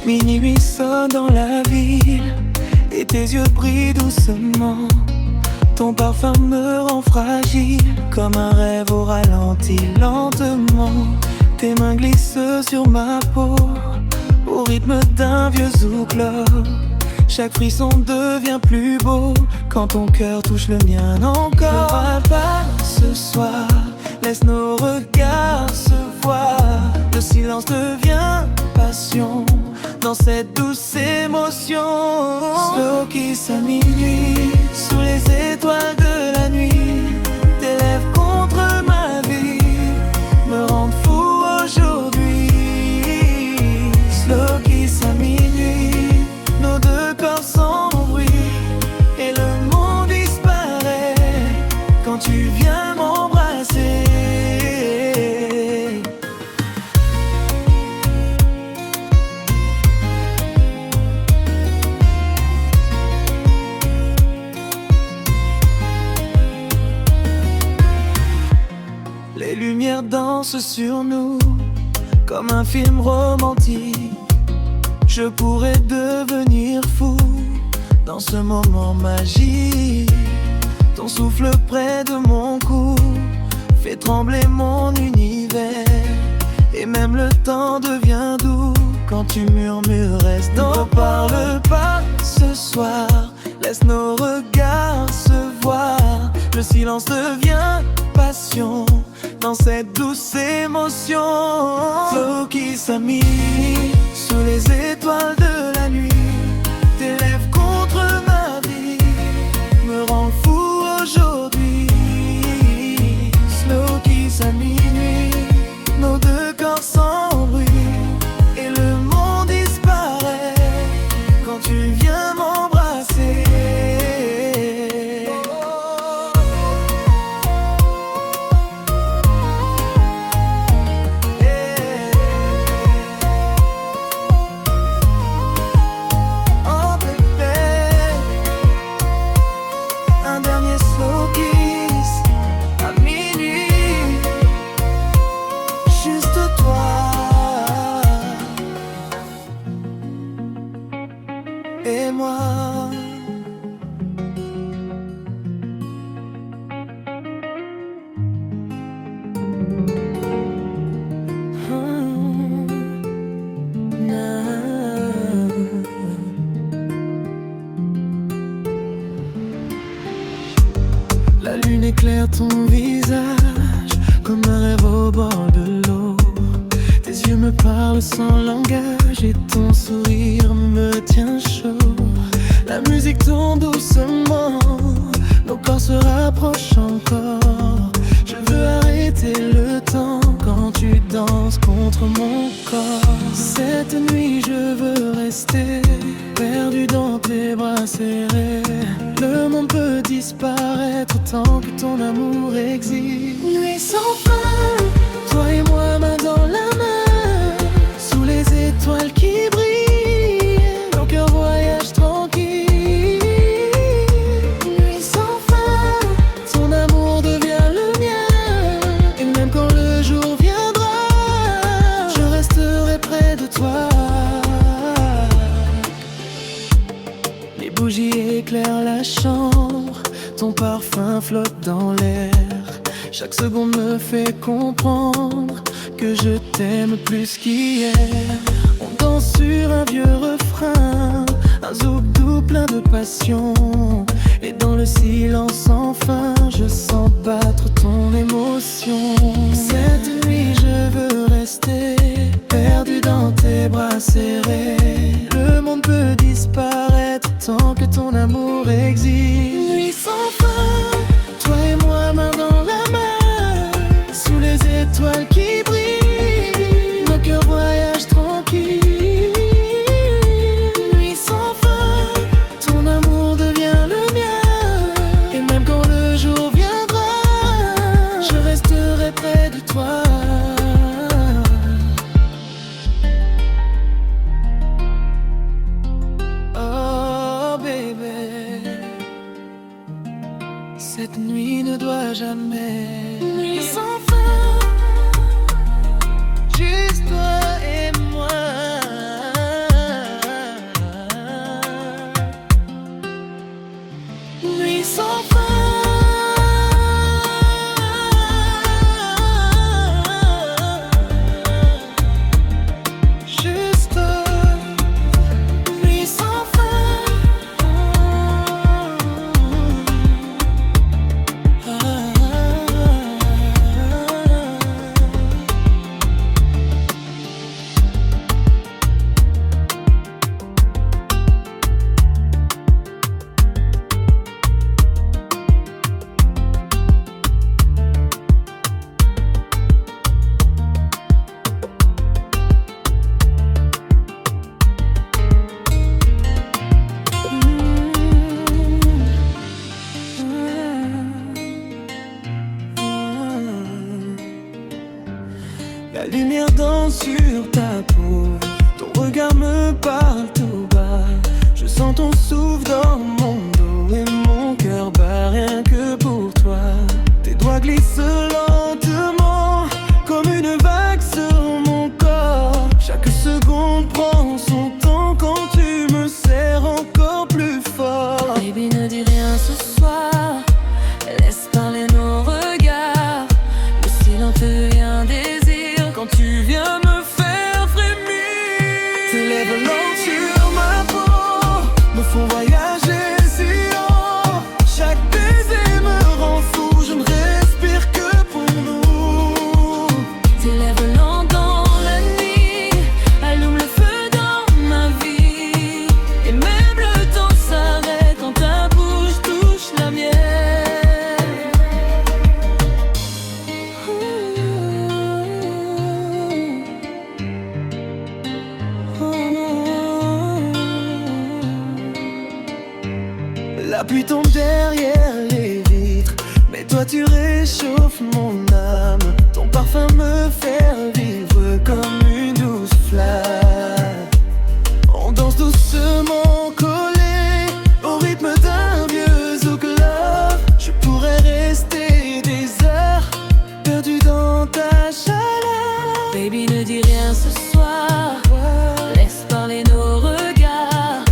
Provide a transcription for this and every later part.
Minuit sonne dans la ville et tes yeux brillent doucement. Ton parfum me rend fragile, comme un rêve au ralenti, lentement. Tes mains glissent sur ma peau, au rythme d'un vieux zouk-club. Chaque frisson devient plus beau, quand ton cœur touche le mien encore. Ne râle pas ce soir, laisse nos regards se voir. Le silence devient passion, dans cette douce émotion. Slow kiss à minuit, sous les étoiles de la nuit. Tes lèvres contre ma vie me rendent fou aujourd'hui. Slow kiss à minuit, nos deux corps sans bruit, et le monde disparaît quand tu viens m'embrasser. Les lumières dansent sur nous comme un film romantique. Je pourrais devenir fou dans ce moment magique. Ton souffle près de mon cou fait trembler mon univers, et même le temps devient doux quand tu murmures reste. Ne parle pas ce soir, laisse nos regards se voir. Le silence devient passion, dans cette douce émotion. Flow kiss à minuit, sous les étoiles de la nuit. Tes lèvres contre ma vie me rendent fou aujourd'hui. Slow kiss à minuit, nos deux corps sans bruit, et le monde disparaît quand tu viens m'embrasser. Et moi, la lune éclaire ton visage comme un rêve au bord de l'eau. Tes yeux me parlent sans langage et ton sourire me tient chaud. La musique tourne doucement, nos corps se rapprochent encore. Je veux arrêter le temps quand tu danses contre mon corps. Cette nuit je veux rester perdu dans tes bras serrés. Le monde peut disparaître tant que ton amour existe. Nuit sans fin, toi et moi main dans la main, sous les étoiles qui brillent, nos cœurs voyagent tranquilles. Nuit sans fin, ton amour devient le mien, et même quand le jour viendra, je resterai près de toi. Les bougies éclairent la chambre, ton parfum flotte dans l'air. Chaque seconde me fait comprendre que je t'aime plus qu'hier. On danse sur un vieux refrain, un zouk doux plein de passion. Et dans le silence enfin, je sens battre ton émotion. Cette nuit je veux rester perdu dans tes bras serrés. Le monde peut disparaître tant que ton amour existe. Nuit sans fin, toi et moi main dans la main, sous les étoiles qui brillent, nos cœurs voyagent tranquilles. Nuit sans fin, ton amour devient le mien, et même quand le jour viendra, je resterai près de toi. Cette nuit ne doit jamais. Nuit sans fin, juste toi et moi. Nuit sans fin. La lumière danse sur ta peau, ton regard me parle tout bas. Je sens ton souffle dans mon dos et mon cœur bat rien que pour toi. Tes doigts glissent lentement comme une vague sur mon corps. Chaque seconde prend son temps quand tu me serres encore plus fort. Baby, ne dis rien ce soir, laisse parler nos regards. Le silence devient un désir quand tu viens me faire frémir. Tes lèvres lentes sur ma peau me font voyager si haut. Chaque baiser me rend fou, je ne respire que pour nous. Tes lèvres lentes dans la nuit allument le feu dans ma vie. Et même le temps s'arrête quand ta bouche touche la mienne. La pluie tombe derrière les vitres, mais toi tu réchauffes mon âme. Ton parfum me fait vivre comme une douce flamme. On danse doucement collés au rythme d'un vieux zouk love. Je pourrais rester des heures perdu dans ta chaleur. Baby, ne dis rien ce soir, laisse parler nos regards.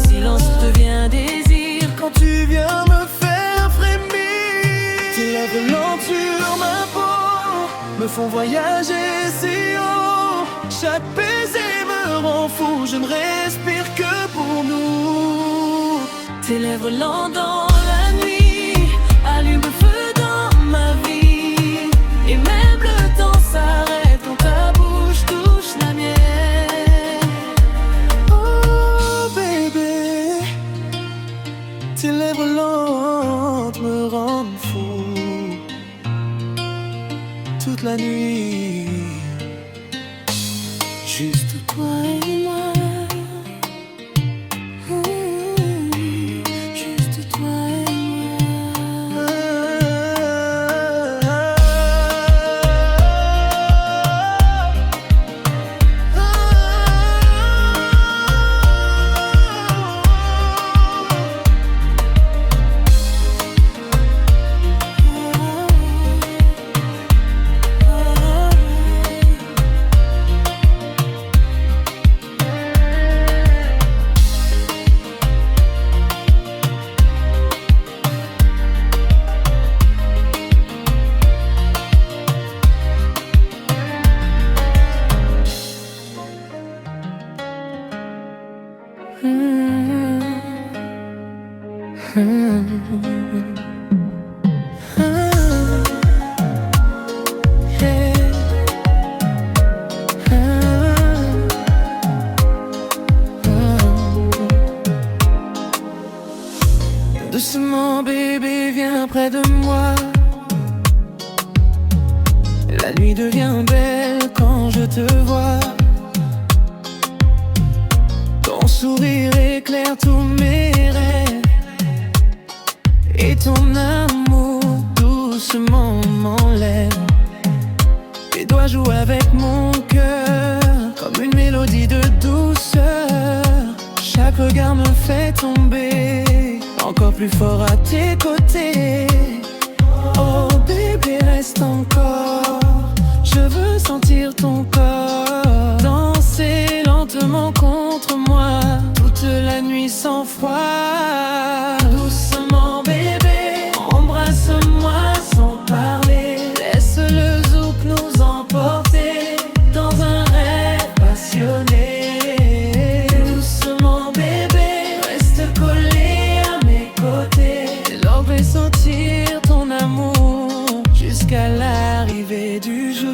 Silence devient désir Quand tu viens me faire frémir. Tes lèvres lentes sur ma peau me font voyager si haut. Chaque baiser me rend fou, je ne respire que pour nous. Tes lèvres lentes dans la nuit allument le feu dans ma vie. Et même le temps s'arrête quand ta bouche touche la mienne. Oh baby, tes lèvres lentes me rendent fou toute la nuit. Juste Toi et moi. Juste toi et moi. Doucement bébé, viens près de moi. La nuit devient belle quand je te vois. Ton sourire éclaire tous mes rêves. Et ton amour doucement m'enlève. Tes doigts jouent avec mon cœur comme une mélodie de douceur. Chaque regard me fait tomber encore plus fort à tes côtés. Oh bébé, reste encore. Je veux sentir ton corps danser lentement contre moi toute la nuit sans froid. Doucement bébé, embrasse-moi sans parler. Laisse le zouk nous emporter dans un rêve passionné. Doucement bébé, reste collé à mes côtés. Je vais sentir ton amour jusqu'à l'arrivée du jour.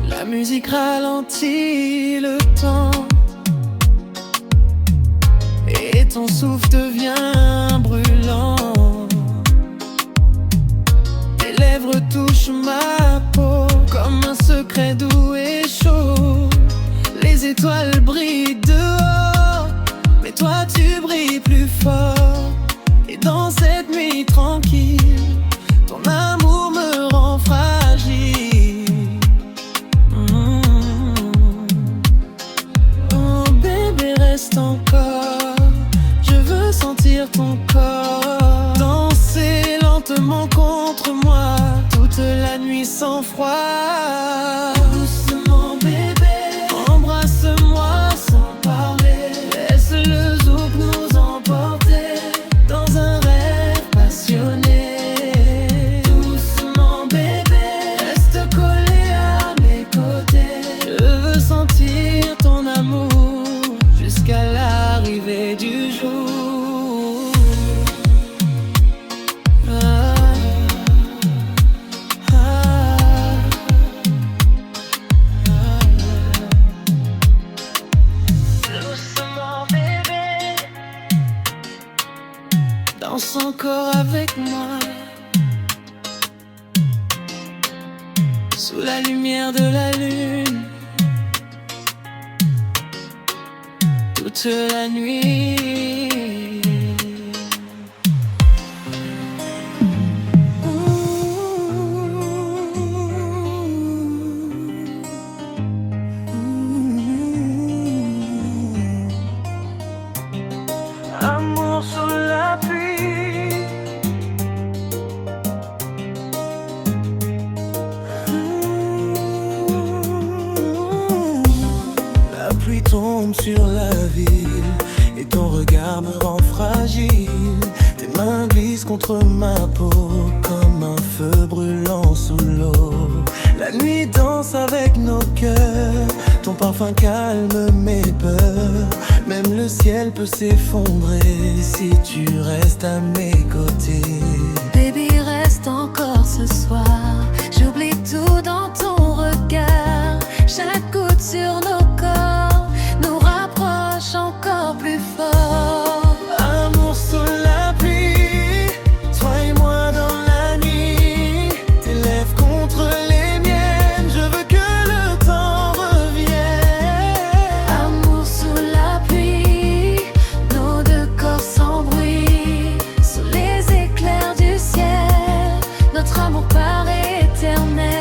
La musique ralentit le temps et ton souffle devient brûlant. Tes lèvres touchent ma peau comme un secret doux et chaud. Les étoiles brillent dehors, mais toi tu brilles plus fort. Et dans cette nuit tranquille, ton amour me rend fragile. Oh bébé, reste encore. Je veux sentir ton corps danser lentement contre moi toute la nuit sans froid. Doucement bébé, embrasse-moi sans parler. Laisse le zouk nous emporter dans un rêve passionné. Doucement bébé, reste collé à mes côtés. Je veux sentir ton amour jusqu'à l'arrivée du jour. Danse encore avec moi sous la lumière de la lune toute la nuit. Amour sous la pluie. La pluie tombe sur la ville et ton regard me rend fragile. Tes mains glissent contre ma peau comme un feu brûlant sous l'eau. La nuit danse avec nos cœurs, ton parfum calme mes peurs. Même le ciel peut s'effondrer si tu restes à mes côtés. Baby, reste encore ce soir. J'oublie tout dans ton regard. Chaque goutte sur nos corps nous rapproche encore plus fort. Amour sous la pluie, toi et moi dans la nuit. Tes lèvres contre les miennes, je veux que le temps revienne. Amour sous la pluie, nos deux corps sans bruit. Sous les éclairs du ciel, notre amour paraît éternel.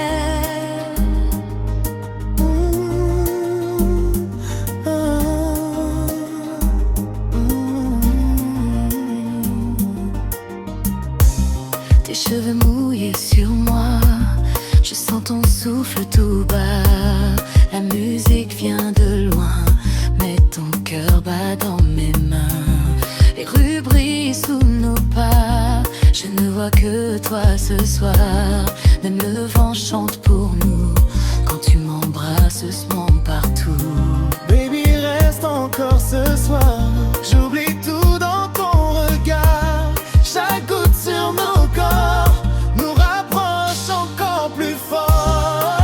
Tes cheveux mouillés sur moi, je sens ton souffle tout bas. La musique vient de loin, mais ton cœur bat dans mes mains. Les rues brillent sous nos pas, je ne vois que toi ce soir. Même le vent chante pour nous, quand tu m'embrasses doucement partout. Baby, reste encore ce soir. J'oublie tout dans ton regard. Chaque goutte sur nos corps nous rapproche encore plus fort.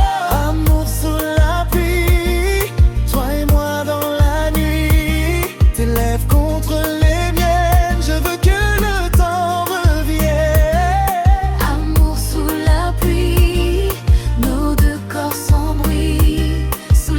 Amour sous la pluie, toi et moi dans la nuit. Tes lèvres contre les miennes, je veux que le temps revienne. Amour sous la pluie, nos deux corps sans bruit. Sous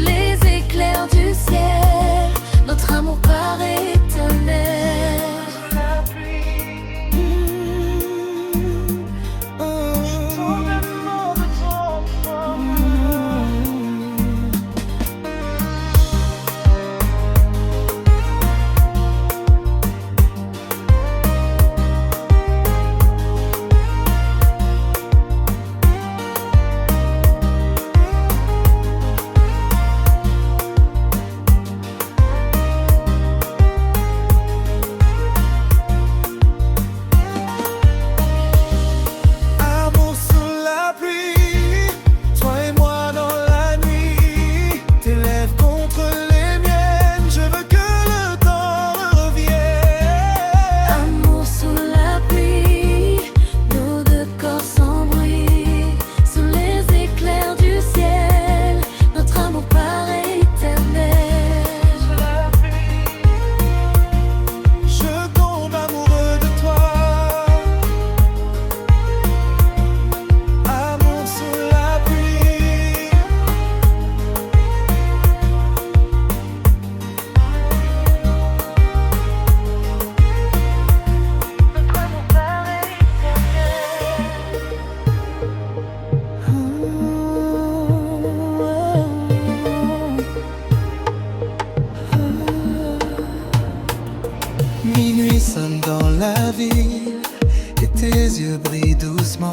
tes yeux brillent doucement.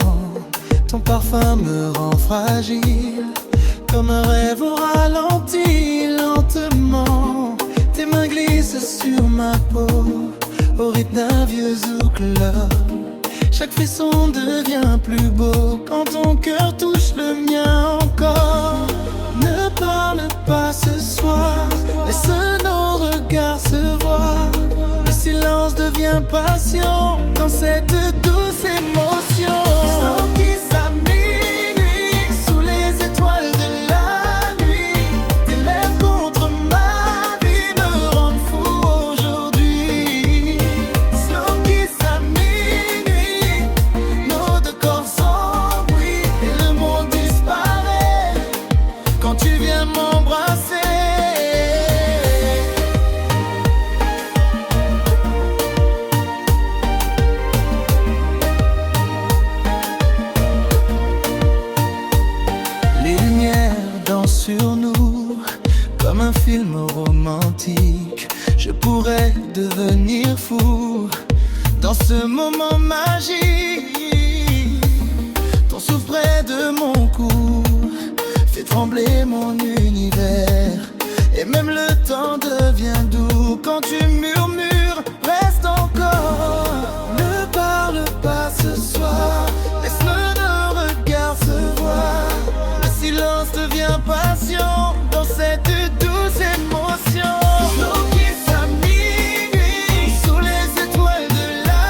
Ton parfum me rend fragile, comme un rêve au ralenti, lentement. Tes mains glissent sur ma peau, au rythme d'un vieux zouk love. Chaque frisson devient plus beau quand ton cœur touche le mien encore. Ne parle pas ce soir, laisse nos regards se voir. Le silence devient passion dans cette douce émotion. Sans qui ça minuit, sous les étoiles de la nuit. Tes lèvres contre ma vie me rendent fou aujourd'hui. Sans qui ça minuit, nos deux corps s'embrouillent et le monde disparaît quand tu viens m'embrasser. Les lumières dansent sur nous comme un film romantique. Je pourrais devenir fou dans ce moment magique. Ton souffle près de mon cou fait trembler mon univers. Et même le temps devient doux quand tu murmures, reste encore. Ne parle pas ce soir, laisse-le nos regards se voir. Le silence devient passion dans cette douce émotion. L'eau qui s'amuse sous les étoiles de la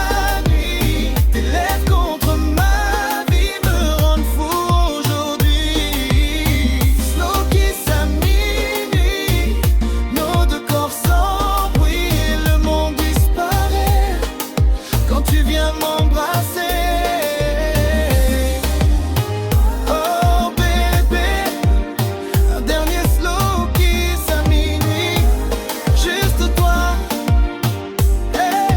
nuit. Tes lèvres contre ma vie me rendent fou aujourd'hui. L'eau qui s'amuse, nos deux corps s'embrouillent et le monde disparaît quand tu viens m'embrasser. Oh bébé, un dernier slow kiss à minuit, juste toi. Hey,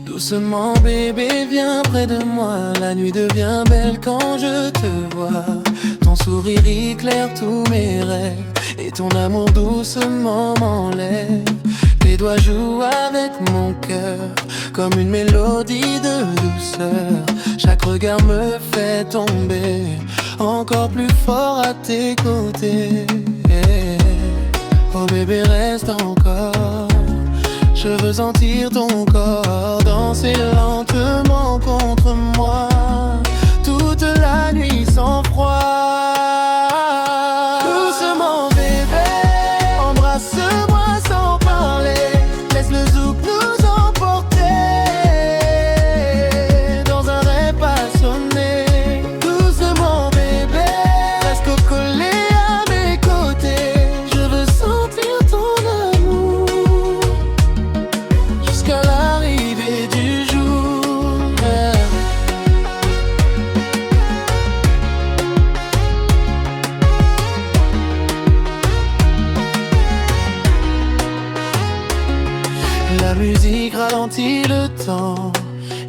doucement bébé, viens près de moi. La nuit devient belle quand je te vois. Ton sourire éclaire tous mes rêves et ton amour doucement m'enlève. Tes doigts jouent avec mon cœur comme une mélodie de douceur. Chaque regard me fait tomber encore plus fort à tes côtés. Oh bébé, reste encore. Je veux sentir ton corps danser lentement contre moi, toute la nuit sans froid. Doucement bébé, embrasse-moi sans parler. Laisse le zouk nous emporter dans un rêve passionné. Doucement bébé, reste collé à mes côtés. Je veux sentir ton amour jusqu'à l'arrivée du jour. La musique ralentit le temps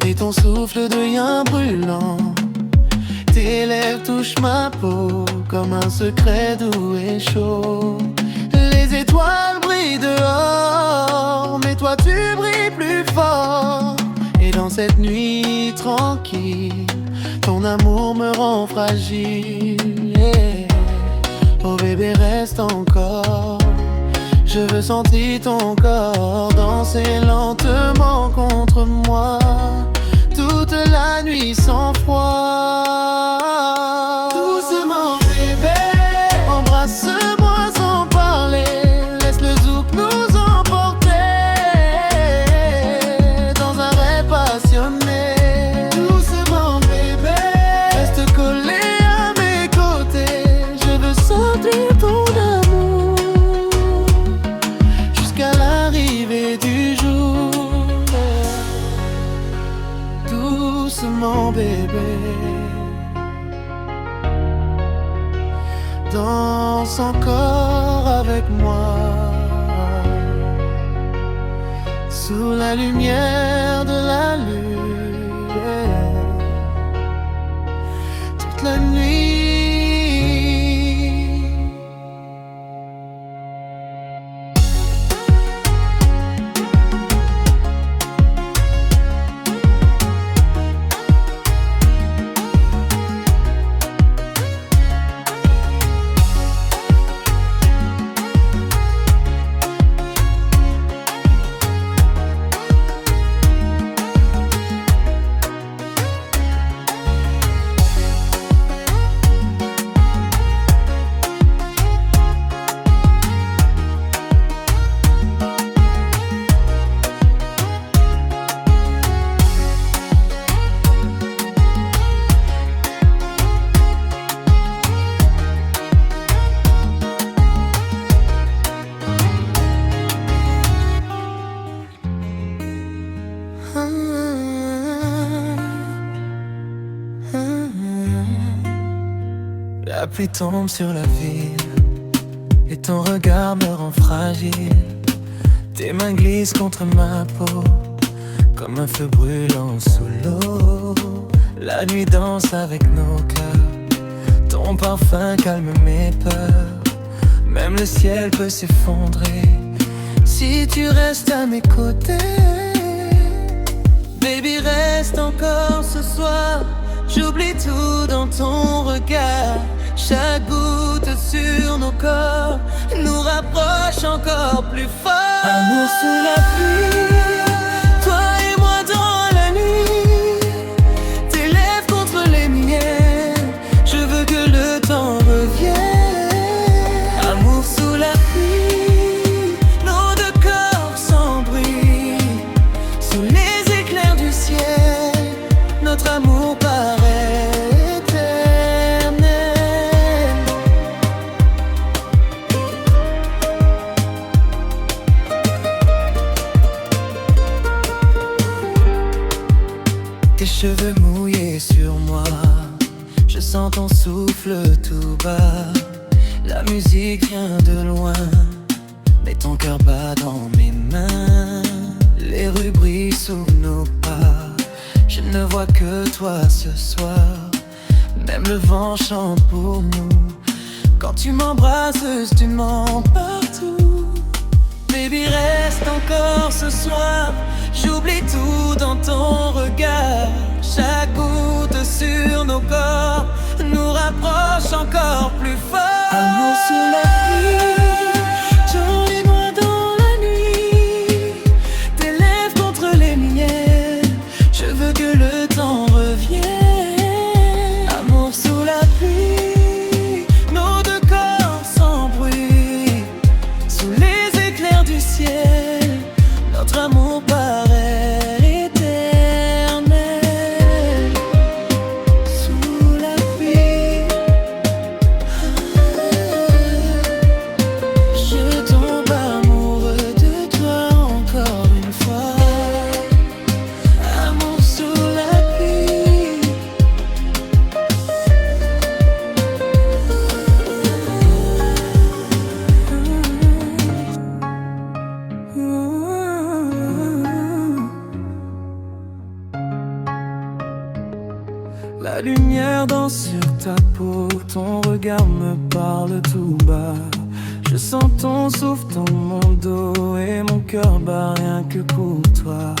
et ton souffle devient brûlant. Tes lèvres touchent ma peau comme un secret doux et chaud. Les étoiles brillent dehors, mais toi tu brilles plus fort. Et dans cette nuit tranquille, ton amour me rend fragile. Oh bébé, reste encore. Je veux sentir ton corps danser lentement contre moi, toute la nuit sans froid. Doucement bébé, embrasse-moi sans parler. Laisse le zouk nous emporter dans un rêve passionné. Doucement bébé, reste collé à mes côtés. Je veux sentir ton amour jusqu'à l'arrivée du jour. Doucement bébé, avec moi. Sous la lumière de la lune, toute la nuit. La pluie tombe sur la ville et ton regard me rend fragile. Tes mains glissent contre ma peau comme un feu brûlant sous l'eau. La nuit danse avec nos cœurs, ton parfum calme mes peurs. Même le ciel peut s'effondrer si tu restes à mes côtés. Baby, reste encore ce soir. J'oublie tout dans ton regard. Chaque goutte sur nos corps nous rapproche encore plus fort. Amour sous la pluie, toi et moi dans la nuit. Tes lèvres contre les miennes, je veux que le temps revienne. Amour sous la pluie, nos deux corps sans bruit. Sous les éclairs du ciel, notre amour paraît tes cheveux mouillés sur moi, je sens ton souffle tout bas. La musique vient de loin, mais ton cœur bat dans mes mains. Les rues brillent sous nos pas, je ne vois que toi ce soir. Même le vent chante pour nous, quand tu m'embrasses, tu mens partout. Baby, reste encore ce soir. J'oublie tout dans ton regard. Chaque goutte sur nos corps nous rapproche encore plus fort. Amour sous la pluie, toi et moi dans la nuit. Tes lèvres contre les miennes, je veux que le temps revienne. Amour sous la pluie, nos deux corps sans bruit. Sous les éclairs du ciel, notre amour paraît éternel. Sous la pluie, je tombe amoureux de toi encore une fois. Amour sous la pluie. La lumière danse sur ta peau, ton regard me parle tout bas. Je sens ton souffle dans mon dos et mon cœur bat rien que pour toi.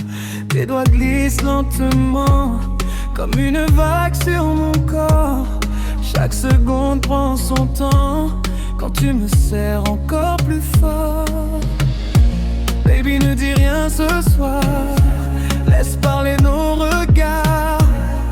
Tes doigts glissent lentement comme une vague sur mon corps. Chaque seconde prend son temps quand tu me serres encore plus fort. Baby, ne dis rien ce soir, laisse parler nos regards.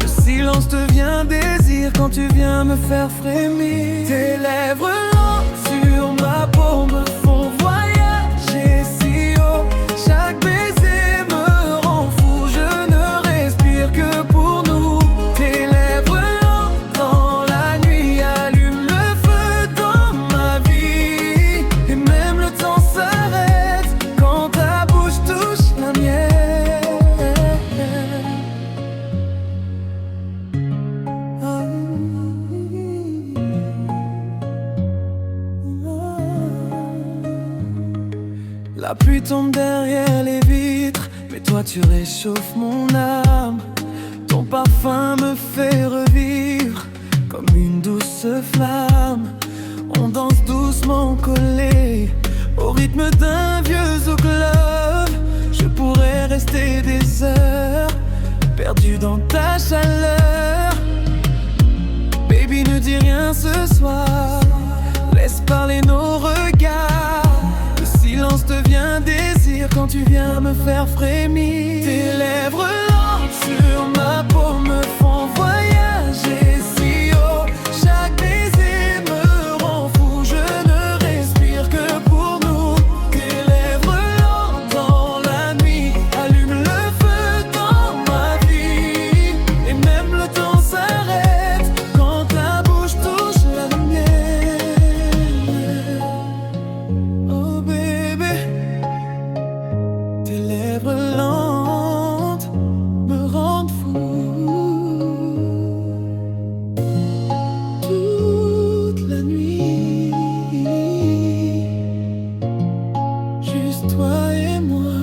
Le silence devient désir quand tu viens me faire frémir. Tes lèvres lentes sur ma peau me font voyager si haut. Chaque baiser me rend fou, je ne respire que pour nous. Tes lèvres lentes dans la nuit allument le feu dans ma vie. Et même le temps s'arrête quand ta bouche touche la mienne. La pluie tombe derrière les vitres, mais toi tu réchauffes mon âme. Ton parfum me fait revivre comme une douce flamme. On danse doucement collés au rythme d'un vieux zouk club. Je pourrais rester des heures perdu dans ta chaleur. Baby, ne dis rien ce soir, laisse parler nos regards. Le silence devient désir quand tu viens me faire frémir. Tes lèvres lentes sur ma peau me font voyager si haut. Chaque baiser me rend fou, je ne respire que pour nous. Tes lèvres lentes dans la nuit allument le feu dans ma vie. Et même le temps s'arrête quand ta bouche touche la mienne. Oh bébé, tes lèvres lentes me rendent fou. Toute la nuit, juste toi et moi.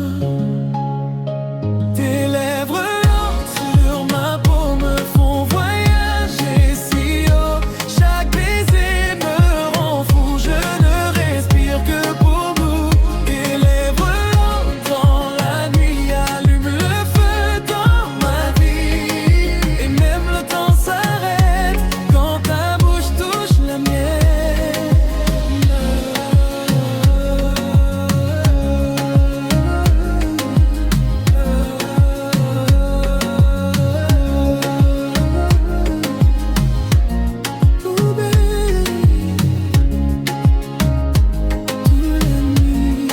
Tes lèvres lentes sur ma peau me font voyager si haut. Chaque baiser me rend fou, je ne respire que pour nous. Tes lèvres lentes dans la nuit allument le feu dans ma vie. Et même le temps s'arrête quand ta bouche touche la mienne. Oh baby, toute la nuit,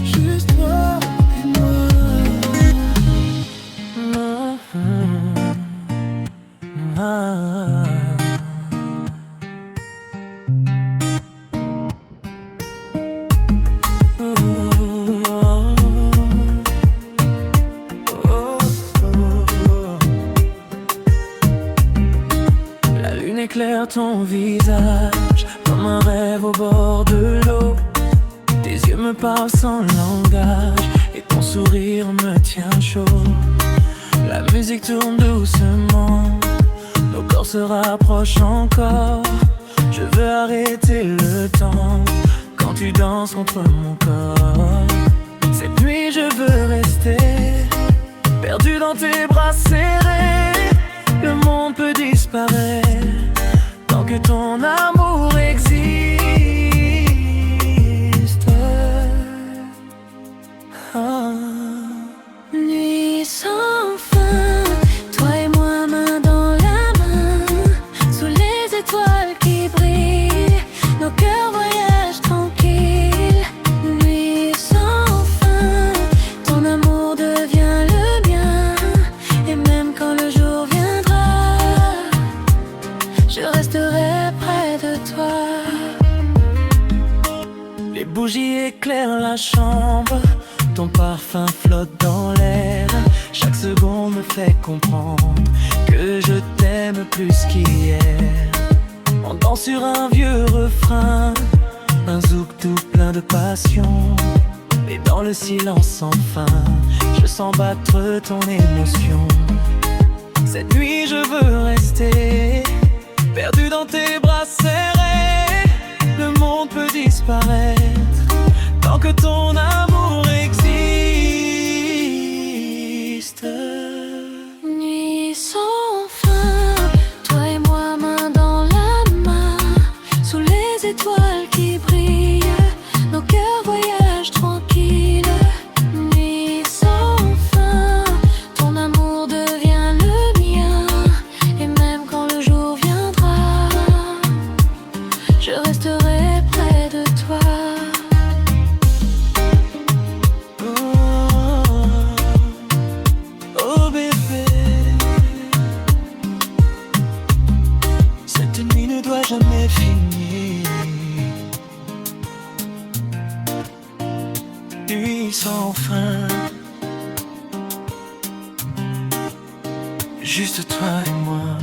juste toi et moi. La lune éclaire ton visage comme un rêve au bord de l'eau. Tes yeux me parlent sans langage et ton sourire me tient chaud. La musique tourne doucement, nos corps se rapprochent encore. Je veux arrêter le temps quand tu danses contre mon corps. Cette nuit je veux rester perdu dans tes bras serrés. Le monde peut disparaître tant que ton amour existe. Ah. Nuit sans fin, toi et moi main dans la main, sous les étoiles qui brillent, nos cœurs voyagent tranquilles. Nuit sans fin, ton amour devient le mien, et même quand le jour viendra, je resterai près de toi. Les bougies éclairent la chambre, ton parfum flotte dans l'air. Chaque seconde me fait comprendre que je t'aime plus qu'hier. On danse sur un vieux refrain, un zouk tout plein de passion. Et dans le silence sans fin, je sens battre ton émotion. Cette nuit je veux rester perdu dans tes bras serrés. Le monde peut disparaître tant que ton amour existe. Nuit sans fin, toi et moi main dans la main, sous les étoiles qui brillent, nos cœurs voyagent tranquilles. Nuit sans fin, ton amour devient le mien, et même quand le jour viendra, je resterai près de toi. Oh bébé, cette nuit ne doit jamais finir. Nuit sans fin, juste toi et moi.